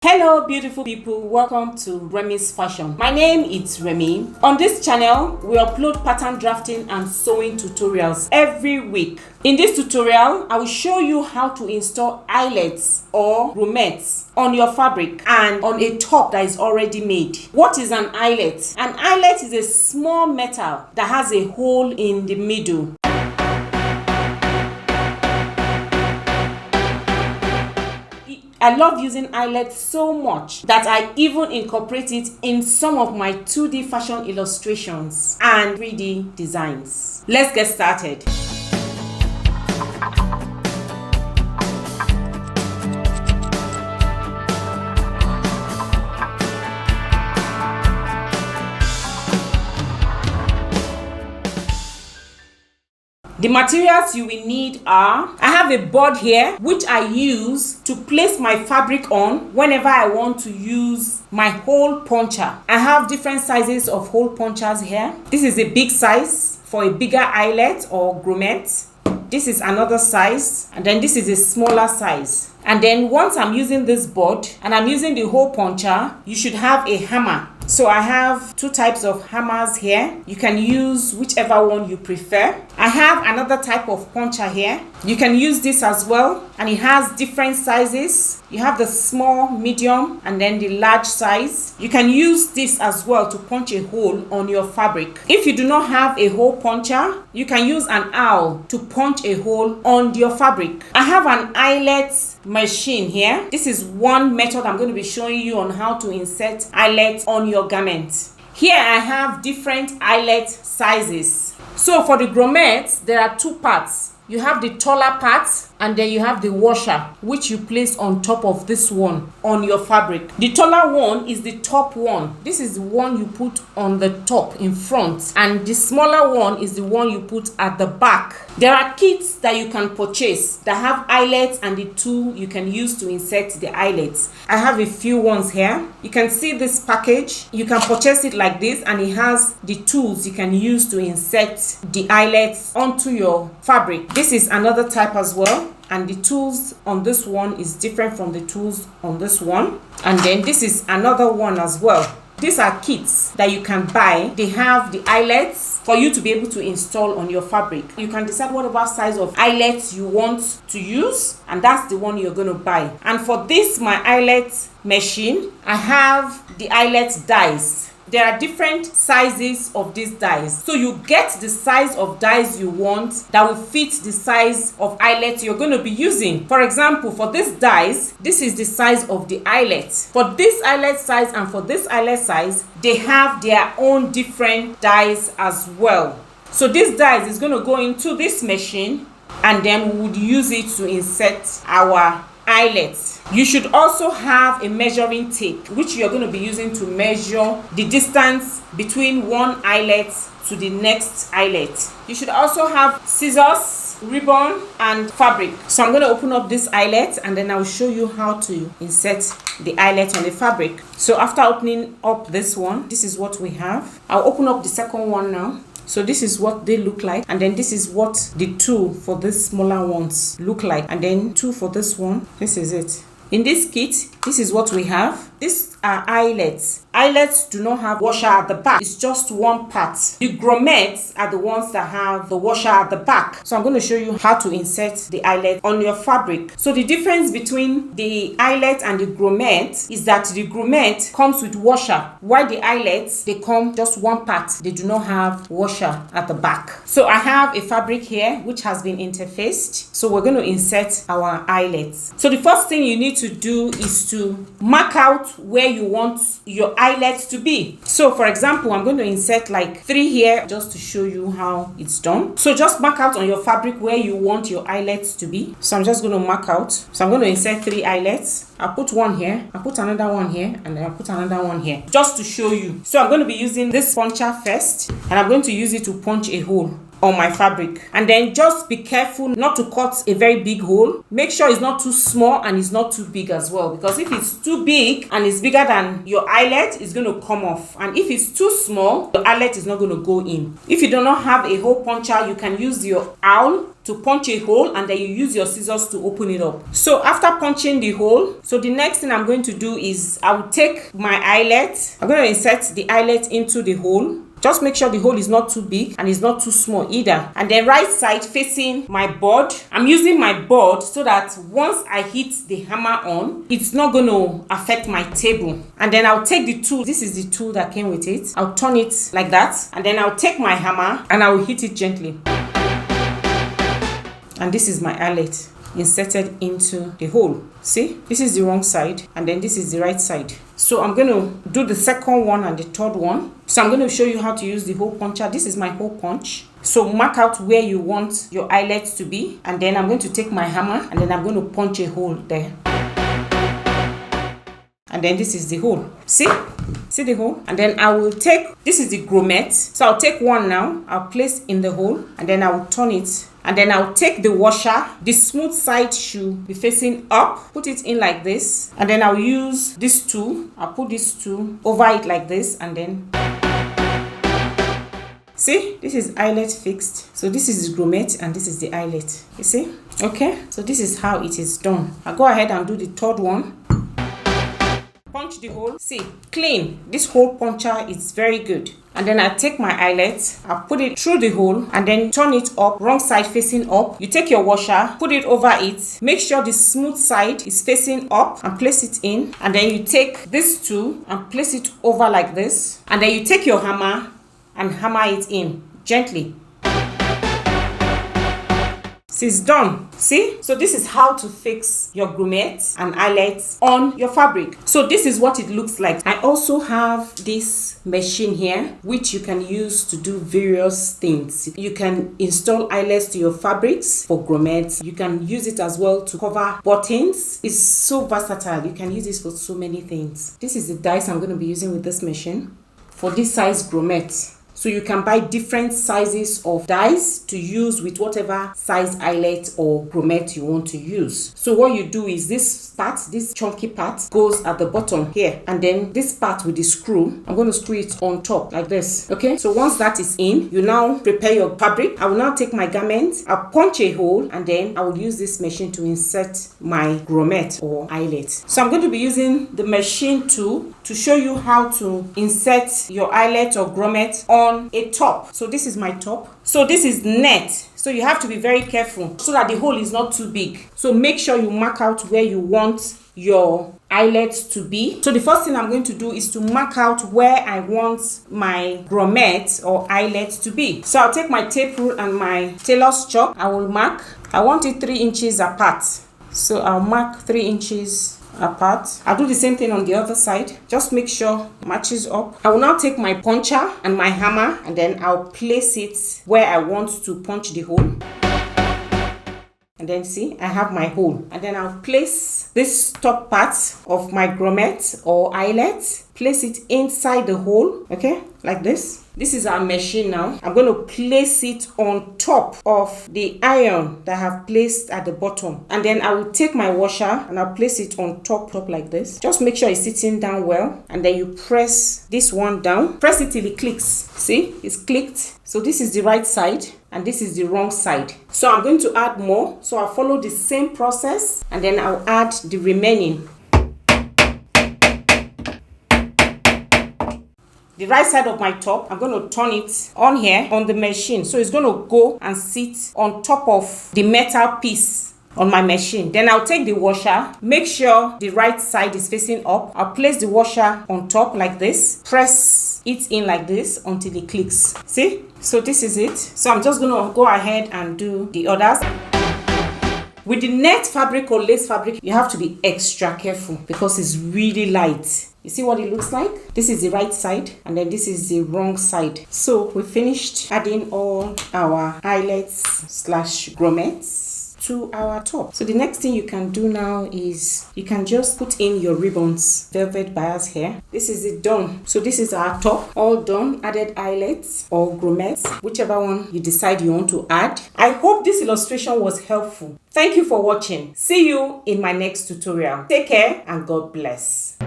Hello beautiful people, welcome to Remy's Fashion. My name is Remy. On this channel, we upload pattern drafting and sewing tutorials every week. In this tutorial, I will show you how to install eyelets or grommets on your fabric and on a top that is already made. What is an eyelet? An eyelet is a small metal that has a hole in the middle. I love using eyelets so much that I even incorporate it in some of my 2D fashion illustrations and 3D designs. Let's get started. The materials you will need are, I have a board here which I use to place my fabric on whenever I want to use my hole puncher. I have different sizes of hole punchers here. This is a big size for a bigger eyelet or grommet. This is another size, and then this is a smaller size. And then once I'm using this board and I'm using the hole puncher, you should have a hammer. So I have two types of hammers here. You can use whichever one you prefer. I have another type of puncher here. You can use this as well, and it has different sizes. You have the small, medium, and then the large size. You can use this as well to punch a hole on your fabric. If you do not have a hole puncher, you can use an awl to punch a hole on your fabric. I have an eyelet machine here. This is one method I'm going to be showing you on how to insert eyelets on your garment. Here I have different eyelet sizes. So for the grommets, there are two parts. You have the taller part, and then you have the washer, which you place on top of this one on your fabric. The taller one is the top one. This is the one you put on the top in front, and the smaller one is the one you put at the back. There are kits that you can purchase that have eyelets and the tool you can use to insert the eyelets. I have a few ones here. You can see this package. You can purchase it like this, and it has the tools you can use to insert the eyelets onto your fabric. This is another type as well, and the tools on this one is different from the tools on this one. And then this is another one as well. These are kits that you can buy. They have the eyelets for you to be able to install on your fabric. You can decide whatever size of eyelets you want to use, and that's the one you're going to buy. And for this, my eyelet machine, I have the eyelet dies. There are different sizes of these dies. So you get the size of dies you want that will fit the size of eyelet you're going to be using. For example, for this dies, this is the size of the eyelet. For this eyelet size and for this eyelet size, they have their own different dies as well. So this dies is going to go into this machine, and then we would use it to insert our eyelets. You should also have a measuring tape, which you're going to be using to measure the distance between one eyelet to the next eyelet. You should also have scissors, ribbon, and fabric. So I'm going to open up this eyelet, and then I'll show you how to insert the eyelet on the fabric. So after opening up this one, this is what we have. I'll open up the second one now. So this is what they look like, and then this is what the two for these smaller ones look like, and then two for this one. This is it. In this kit, this is what we have. These are eyelets. Eyelets do not have washer at the back. It's just one part. The grommets are the ones that have the washer at the back. So I'm going to show you how to insert the eyelet on your fabric. So the difference between the eyelet and the grommet is that the grommet comes with washer, while the eyelets, they come just one part. They do not have washer at the back. So I have a fabric here which has been interfaced. So we're going to insert our eyelets. So the first thing you need to do is to mark out where you want your eyelets to be. So for example, I'm going to insert like 3 here just to show you how it's done. So just mark out on your fabric where you want your eyelets to be. So I'm just going to mark out. So I'm going to insert 3 eyelets. I'll put one here, I'll put another one here, and then I'll put another one here just to show you. So I'm going to be using this puncher first, and I'm going to use it to punch a hole on my fabric. And then just be careful not to cut a very big hole. Make sure it's not too small and it's not too big as well, because if it's too big and it's bigger than your eyelet, it's going to come off, and if it's too small, the eyelet is not going to go in. If you do not have a hole puncher, you can use your awl to to punch a hole, and then you use your scissors to open it up. So after punching the hole, so the next thing I'm going to do is I will take my eyelet. I'm going to insert the eyelet into the hole. Just make sure the hole is not too big and it's not too small either. And then right side facing my board. I'm using my board so that once I hit the hammer on, it's not going to affect my table. And then I'll take the tool. This is the tool that came with it. I'll turn it like that. And then I'll take my hammer and I will hit it gently. And this is my eyelet inserted into the hole. See, this is the wrong side and then this is the right side. So I'm going to do the second one and the third one. So I'm going to show you how to use the hole puncher. This is my hole punch. So mark out where you want your eyelets to be, and then I'm going to take my hammer and then I'm going to punch a hole there. And then this is the hole. See the hole? And then I will take, this is the grommet. So I'll take one now, I'll place in the hole, and then I will turn it. And then I'll take the washer. The smooth side should be facing up. Put it in like this. And then I'll use this tool. I'll put this tool over it like this, and then see, this is eyelet fixed. So this is the grommet and this is the eyelet. You see? Okay, so this is how it is done. I'll go ahead and do the third one. Punch the hole. See, clean. This hole puncher is very good. And then I take my eyelet, I put it through the hole and then turn it up, wrong side facing up. You take your washer, put it over it. Make sure the smooth side is facing up and place it in. And then you take this tool and place it over like this. And then you take your hammer and hammer it in gently. It's done. See? So this is how to fix your grommets and eyelets on your fabric. So this is what it looks like. I also have this machine here which you can use to do various things. You can install eyelets to your fabrics for grommets. You can use it as well to cover buttons. It's so versatile. You can use this for so many things. This is the dies I'm going to be using with this machine for this size grommet. So you can buy different sizes of dies to use with whatever size eyelet or grommet you want to use. So what you do is this part, this chunky part, goes at the bottom here. And then this part with the screw, I'm going to screw it on top like this. Okay, so once that is in, you now prepare your fabric. I will now take my garment, I'll punch a hole, and then I will use this machine to insert my grommet or eyelet. So I'm going to be using the machine tool to show you how to insert your eyelet or grommet on a top. So this is my top. So this is net. So you have to be very careful so that the hole is not too big. So make sure you mark out where you want your eyelets to be. So the first thing I'm going to do is to mark out where I want my grommet or eyelet to be. So I'll take my tape rule and my tailor's chalk. I will mark. I want it 3 inches apart. So I'll mark 3 inches apart. I'll do the same thing on the other side. Just make sure it matches up. I will now take my puncher and my hammer, and then I'll place it where I want to punch the hole. And then see, I have my hole. And then I'll place this top part of my grommet or eyelet, place it inside the hole, okay, like this. This is our machine now. I'm going to place it on top of the iron that I have placed at the bottom. And then I will take my washer and I'll place it on top like this. Just make sure it's sitting down well. And then you press this one down. Press it till it clicks. See, it's clicked. So this is the right side and this is the wrong side. So I'm going to add more. So I'll follow the same process and then I'll add the remaining. The right side of my top, I'm going to turn it on here on the machine. So it's going to go and sit on top of the metal piece on my machine. Then I'll take the washer, make sure the right side is facing up. I'll place the washer on top like this, press it in like this until it clicks. See? So this is it. So I'm just going to go ahead and do the others. With the net fabric or lace fabric, you have to be extra careful because it's really light. You see what it looks like? This is the right side and then this is the wrong side. So we finished adding all our eyelets / grommets to our top. So the next thing you can do now is you can just put in your ribbons, velvet bias here. This is it done. So this is our top, all done. Added eyelets or grommets, whichever one you decide you want to add. I hope this illustration was helpful. Thank you for watching. See you in my next tutorial. Take care and God bless.